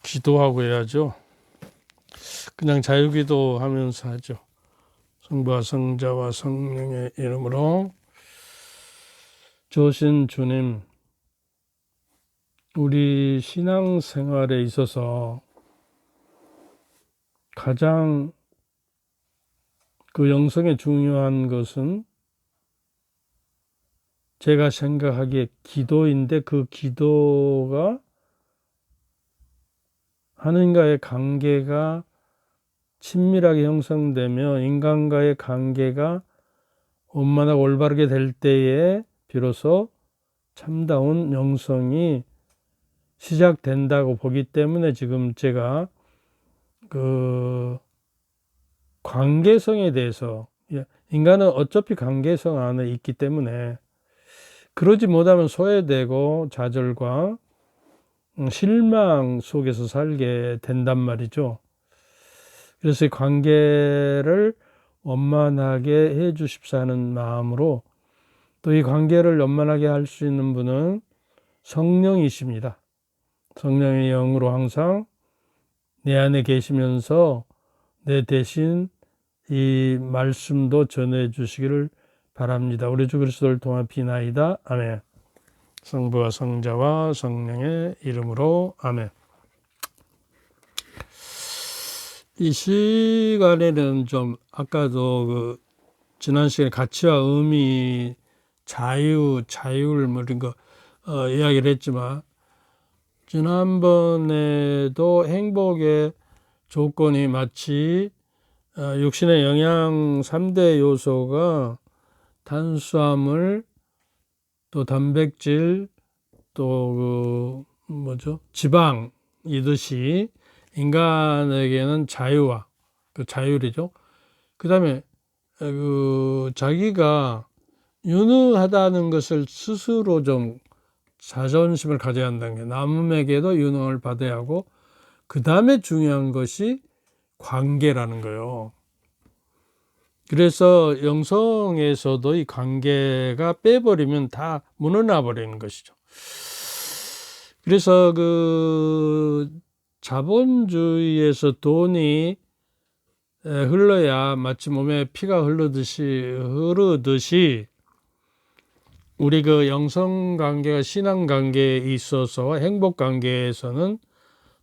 기도하고 해야죠. 그냥 자유기도 하면서 하죠. 성부와 성자와 성령의 이름으로. 좋으신 주님, 우리 신앙생활에 있어서 가장 그 영성에 중요한 것은 제가 생각하기에 기도인데, 그 기도가 하나님과의 관계가 친밀하게 형성되며 인간과의 관계가 원만하고 올바르게 될 때에 비로소 참다운 영성이 시작된다고 보기 때문에 지금 제가 그 관계성에 대해서, 인간은 어차피 관계성 안에 있기 때문에 그러지 못하면 소외되고 좌절과 실망 속에서 살게 된단 말이죠. 그래서 이 관계를 원만하게 해 주십사 하는 마음으로, 또 이 관계를 원만하게 할 수 있는 분은 성령이십니다. 성령의 영으로 항상 내 안에 계시면서 내 대신 이 말씀도 전해 주시기를 바랍니다. 우리 주 그리스도를 통한 비나이다. 아멘. 성부와 성자와 성령의 이름으로 아멘. 이 시간에는 좀 아까도 지난 시간에 가치와 의미, 자율 뭐 이런 거 이야기를 했지만, 지난번에도 행복의 조건이 마치 육신의 영양 3대 요소가 탄수화물, 또 단백질, 또 지방이듯이 인간에게는 자유와 자율이죠. 그 다음에 자기가 유능하다는 것을 스스로 좀 자존심을 가져야 한다는 게, 남에게도 유능을 받아야 하고, 그 다음에 중요한 것이 관계라는 거예요. 그래서 영성에서도 이 관계가 빼버리면 다 무너져 버리는 것이죠. 그래서 자본주의에서 돈이 흘러야 마치 몸에 피가 흐르듯이 우리 영성 관계가 신앙 관계에 있어서 행복 관계에서는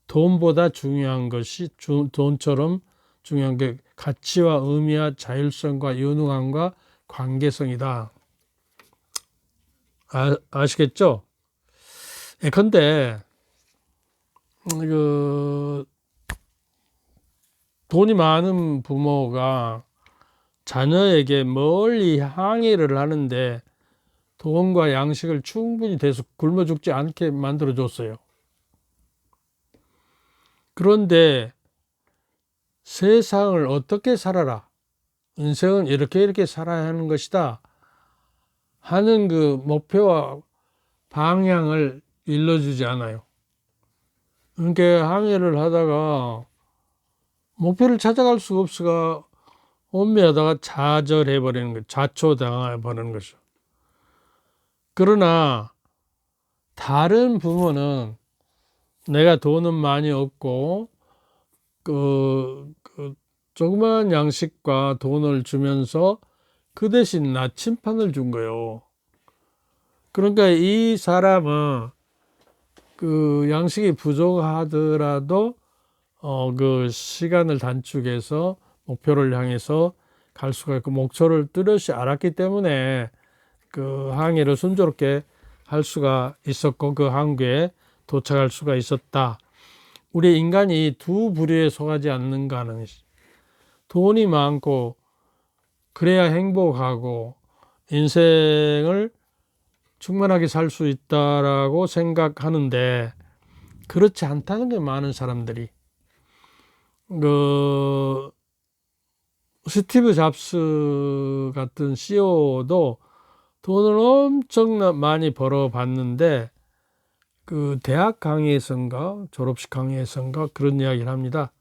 돈보다 중요한 것이, 돈처럼 중요한 게 가치와 의미와 자율성과 유능함과 관계성이다. 아시겠죠? 근데 돈이 많은 부모가 자녀에게 멀리 항의를 하는데 돈과 양식을 충분히 돼서 굶어 죽지 않게 만들어 줬어요. 그런데 세상을 어떻게 살아라, 인생은 이렇게 살아야 하는 것이다 하는 목표와 방향을 일러주지 않아요. 그러니까 항해를 하다가 목표를 찾아갈 수가 없어가 혼미하다가 좌절해버리는 거죠. 자초당해버리는 거죠. 그러나 다른 부모는 내가 돈은 많이 얻고 조그마한 양식과 돈을 주면서 그 대신 나침판을 준 거예요. 그러니까 이 사람은 양식이 부족하더라도 시간을 단축해서 목표를 향해서 갈 수가 있고, 목표를 뚜렷이 알았기 때문에 항해를 순조롭게 할 수가 있었고, 그 항구에 도착할 수가 있었다. 우리 인간이 두 부류에 속하지 않는가 하는 것이, 돈이 많고 그래야 행복하고 인생을 충만하게 살 수 있다라고 생각하는데, 그렇지 않다는 게 많은 사람들이. 스티브 잡스 같은 CEO도 돈을 엄청 많이 벌어봤는데, 대학 강의에선가 졸업식 강의에선가 그런 이야기를 합니다.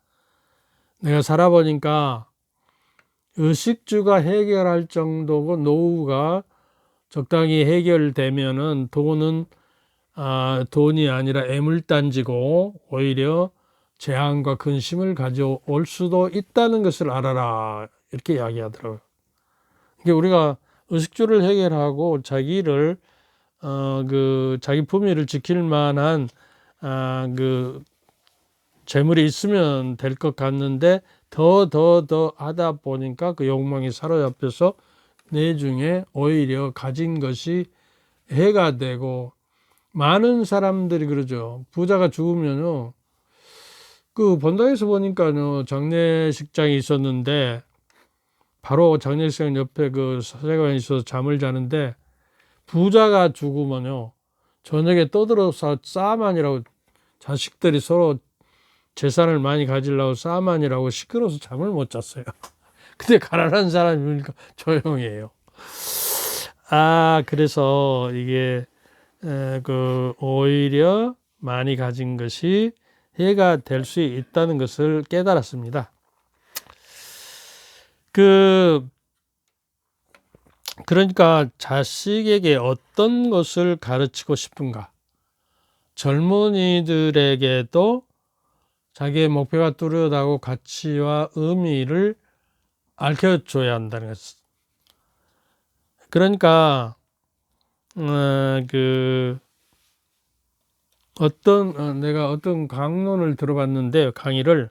내가 살아보니까 의식주가 해결할 정도고 노후가 적당히 해결되면은 돈은 돈이 아니라 애물단지고 오히려 재앙과 근심을 가져올 수도 있다는 것을 알아라. 이렇게 이야기하더라고요. 그러니까 우리가 의식주를 해결하고 자기를 자기 품위를 지킬 만한 그 재물이 있으면 될 것 같는데 더 하다 보니까 그 욕망이 사로잡혀서 내중에 오히려 가진 것이 해가 되고, 많은 사람들이 그러죠. 부자가 죽으면요, 그 본당에서 보니까요, 장례식장이 있었는데 바로 장례식장 옆에 그 사제관이 있어서 잠을 자는데, 부자가 죽으면요 저녁에 떠들어서 싸만이라고, 자식들이 서로 재산을 많이 가지려고 싸만이라고 시끄러워서 잠을 못 잤어요. 근데 가난한 사람이니까 조용해요. 그래서 이게 오히려 많이 가진 것이 해가 될 수 있다는 것을 깨달았습니다. 그러니까 자식에게 어떤 것을 가르치고 싶은가? 젊은이들에게도 자기의 목표가 뚜렷하고 가치와 의미를 알려줘야 한다는 것. 그러니까 내가 어떤 강론을 들어봤는데, 강의를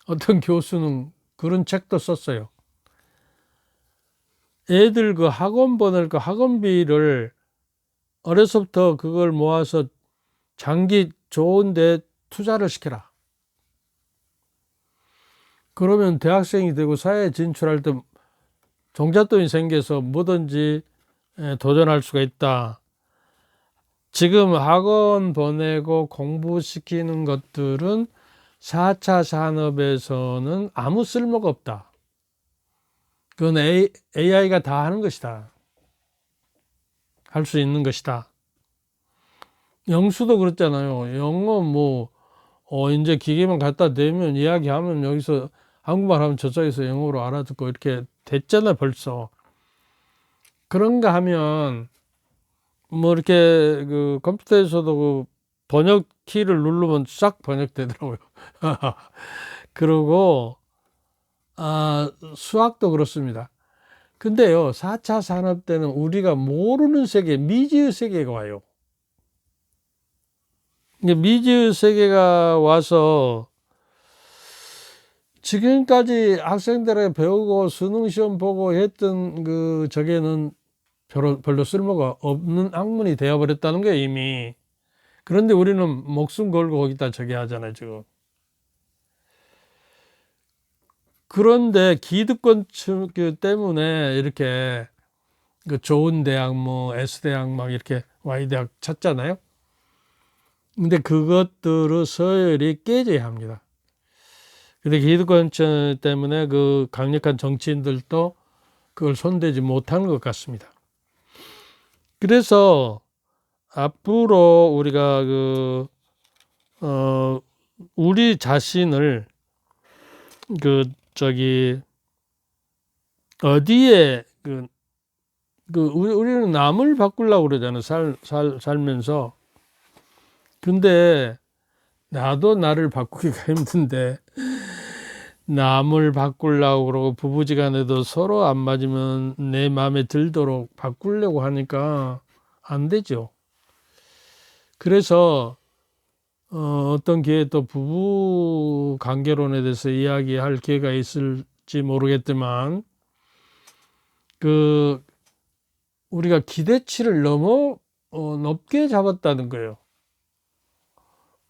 어떤 교수는 그런 책도 썼어요. 애들 그 학원 보낼 그 학원비를 어려서부터 그걸 모아서 장기 좋은데 투자를 시켜라. 그러면 대학생이 되고 사회에 진출할 때 종잣돈이 생겨서 뭐든지 도전할 수가 있다. 지금 학원 보내고 공부시키는 것들은 4차 산업에서는 아무 쓸모가 없다. 그건 AI가 다 하는 것이다. 할 수 있는 것이다. 영수도 그렇잖아요. 영어 이제 기계만 갖다 대면 이야기하면 여기서 한국말 하면 저쪽에서 영어로 알아듣고 이렇게 됐잖아, 벌써. 그런가 하면 이렇게 그 컴퓨터에서도 그 번역 키를 누르면 싹 번역되더라고요. 그리고 수학도 그렇습니다. 근데요, 4차 산업 때는 우리가 모르는 세계, 미지의 세계가 와요. 미지의 세계가 와서 지금까지 학생들에게 배우고 수능 시험 보고 했던 저게는 별로 쓸모가 없는 학문이 되어버렸다는 거예요, 이미. 그런데 우리는 목숨 걸고 거기다 저게 하잖아요, 지금. 그런데 기득권 때문에 이렇게 그 좋은 대학, S대학 막 이렇게 Y대학 찾잖아요. 근데 그것들을 서열이 깨져야 합니다. 근데 기득권 때문에 그 강력한 정치인들도 그걸 손대지 못하는 것 같습니다. 그래서 앞으로 우리가 우리 자신을 어디에 우리는 남을 바꾸려고 그러잖아요. 살면서. 근데 나도 나를 바꾸기가 힘든데 남을 바꾸려고 그러고 부부지간에도 서로 안 맞으면 내 마음에 들도록 바꾸려고 하니까 안 되죠. 그래서 어떤 기회에 또 부부 관계론에 대해서 이야기할 기회가 있을지 모르겠지만 우리가 기대치를 너무 높게 잡았다는 거예요.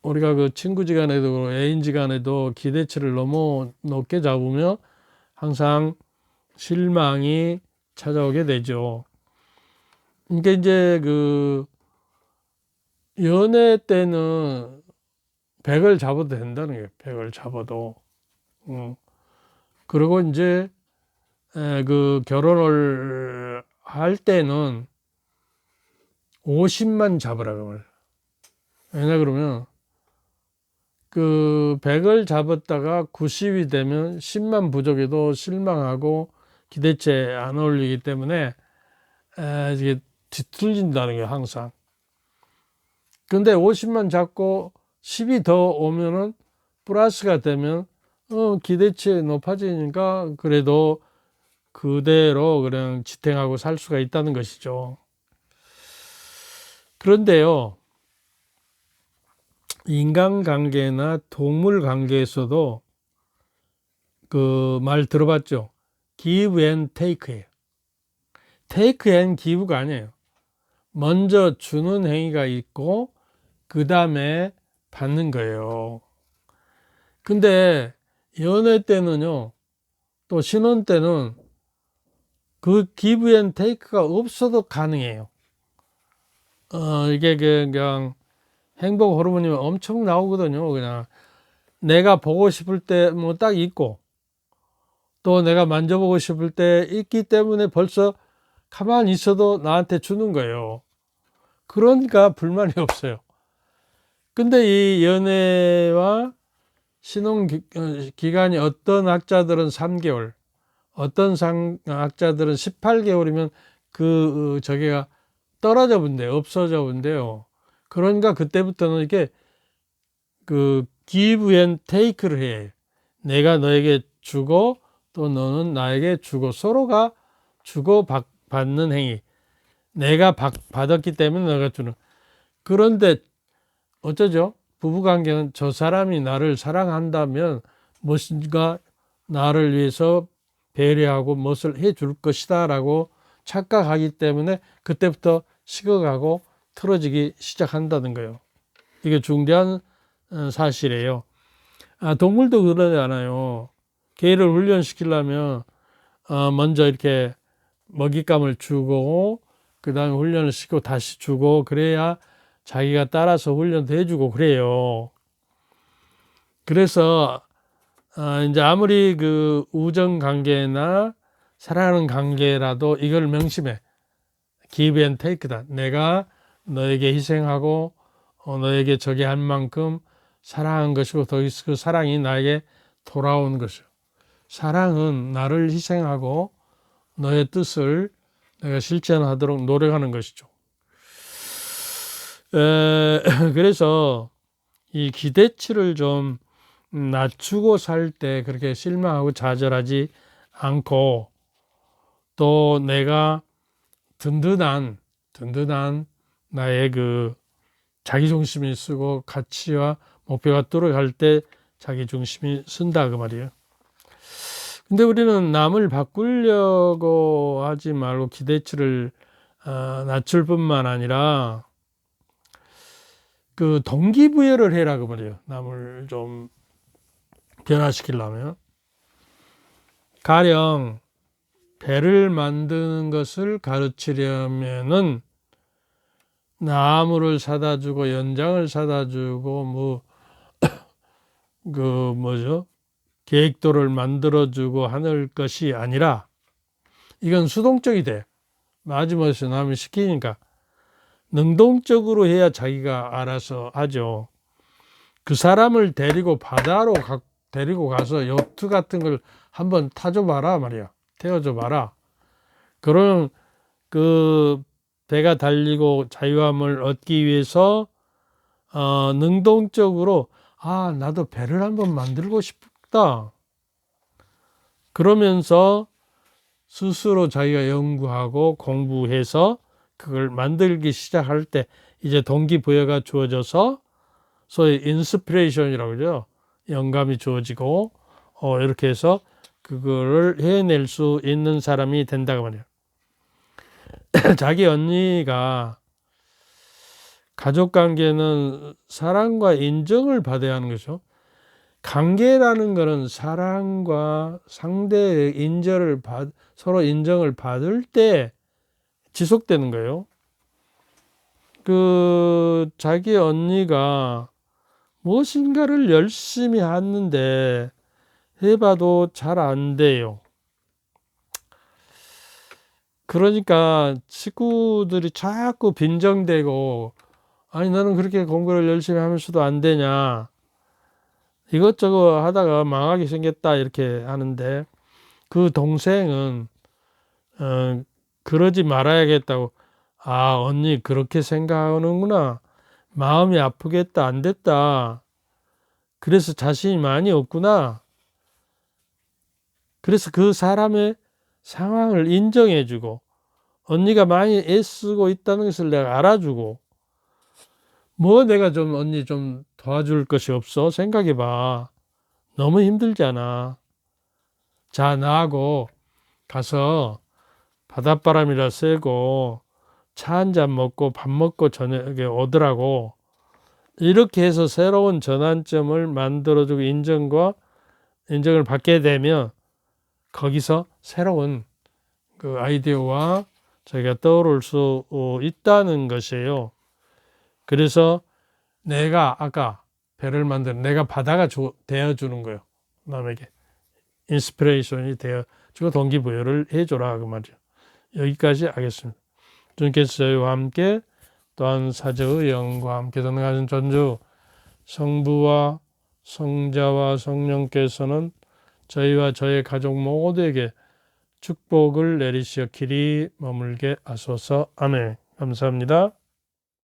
우리가 그 친구지간에도 애인지간에도 기대치를 너무 높게 잡으면 항상 실망이 찾아오게 되죠. 그러니까 이제 연애 때는 100을 잡아도 된다는 거예요. 100을 잡아도. 그리고 이제 결혼을 할 때는 50만 잡으라고 말해요. 왜냐 그러면 100을 잡았다가 90이 되면 10만 부족해도 실망하고 기대치에 안 어울리기 때문에 이게 뒤틀린다는 게 항상. 근데 50만 잡고 10이 더 오면은 플러스가 되면 기대치 높아지니까 그래도 그대로 그냥 지탱하고 살 수가 있다는 것이죠. 그런데요, 인간관계나 동물관계에서도 그 말 들어봤죠? give and take예요. take and give가 아니에요. 먼저 주는 행위가 있고 그 다음에 받는 거예요. 근데 연애 때는요, 또 신혼 때는 그 give and take가 없어도 가능해요. 이게 그냥 행복 호르몬이 엄청 나오거든요. 그냥 내가 보고 싶을 때 뭐 딱 있고, 또 내가 만져보고 싶을 때 있기 때문에 벌써 가만히 있어도 나한테 주는 거예요. 그러니까 불만이 없어요. 근데 이 연애와 신혼 기간이 어떤 학자들은 3개월, 어떤 학자들은 18개월이면 저게가 떨어져 본대요. 없어져 본대요. 그러니까 그때부터는 이게 give and take를 해. 내가 너에게 주고 또 너는 나에게 주고 서로가 주고 받는 행위. 내가 받았기 때문에 너가 주는. 그런데 어쩌죠? 부부관계는 저 사람이 나를 사랑한다면 무엇인가 나를 위해서 배려하고 무엇을 해줄 것이다 라고 착각하기 때문에 그때부터 식어가고 틀어지기 시작한다는 거예요. 이게 중대한 사실이에요. 동물도 그러잖아요. 개를 훈련시키려면 먼저 이렇게 먹잇감을 주고 그 다음에 훈련을 시키고 다시 주고 그래야 자기가 따라서 훈련도 해주고 그래요. 그래서 이제 아무리 그 우정 관계나 사랑하는 관계라도 이걸 명심해. give and take다. 내가 너에게 희생하고 너에게 저기 한 만큼 사랑한 것이고 더 그 사랑이 나에게 돌아온 것이요. 사랑은 나를 희생하고 너의 뜻을 내가 실천하도록 노력하는 것이죠. 그래서 이 기대치를 좀 낮추고 살 때 그렇게 실망하고 좌절하지 않고 또 내가 든든한 나의 그 자기중심이 쓰고 가치와 목표가 뚜렷할 때 자기중심이 쓴다 그 말이에요. 근데 우리는 남을 바꾸려고 하지 말고 기대치를 낮출 뿐만 아니라 그 동기부여를 해라 그 말이에요. 남을 좀 변화시키려면 가령 배를 만드는 것을 가르치려면은 나무를 사다 주고 연장을 사다 주고 계획도를 만들어 주고 하는 것이 아니라 이건 수동적이 돼. 마지못해 남이 시키니까 능동적으로 해야 자기가 알아서 하죠. 그 사람을 데리고 바다로 데리고 가서 요트 같은 걸 한번 타줘 봐라 말이야. 태워줘 봐라. 그러면 그 배가 달리고 자유함을 얻기 위해서 능동적으로 나도 배를 한번 만들고 싶다. 그러면서 스스로 자기가 연구하고 공부해서 그걸 만들기 시작할 때 이제 동기부여가 주어져서 소위 인스피레이션이라고 그러죠. 영감이 주어지고 이렇게 해서 그거를 해낼 수 있는 사람이 된다고 말이에요. 자기 언니가 가족관계는 사랑과 인정을 받아야 하는 거죠. 관계라는 것은 사랑과 상대의 서로 인정을 받을 때 지속되는 거예요. 자기 언니가 무엇인가를 열심히 하는데 해봐도 잘 안 돼요. 그러니까 친구들이 자꾸 빈정대고 아니 너는 그렇게 공부를 열심히 하면서도 안 되냐, 이것저것 하다가 망하게 생겼다 이렇게 하는데 그 동생은 그러지 말아야겠다고 언니 그렇게 생각하는구나, 마음이 아프겠다, 안 됐다. 그래서 자신이 많이 없구나. 그래서 그 사람의 상황을 인정해주고 언니가 많이 애쓰고 있다는 것을 내가 알아주고 뭐 내가 좀 언니 좀 도와줄 것이 없어? 생각해봐. 너무 힘들잖아. 자, 나하고 가서 바닷바람이라 쐬고 차 한 잔 먹고 밥 먹고 저녁에 오더라고. 이렇게 해서 새로운 전환점을 만들어주고 인정을 받게 되면 거기서 새로운 그 아이디어와 저희가 떠오를 수 있다는 것이에요. 그래서 내가 아까 배를 만드는 내가 바다가 되어주는 거예요. 남에게 인스피레이션이 되어주고 동기부여를 해줘라 그 말이에요. 여기까지 하겠습니다. 주님께서 저희와 함께 또한 사제의 영과 함께 동행하신 전주 성부와 성자와 성령께서는 저희와 저희 가족 모두에게 축복을 내리시어 길이 머물게 하소서. 아멘. 감사합니다.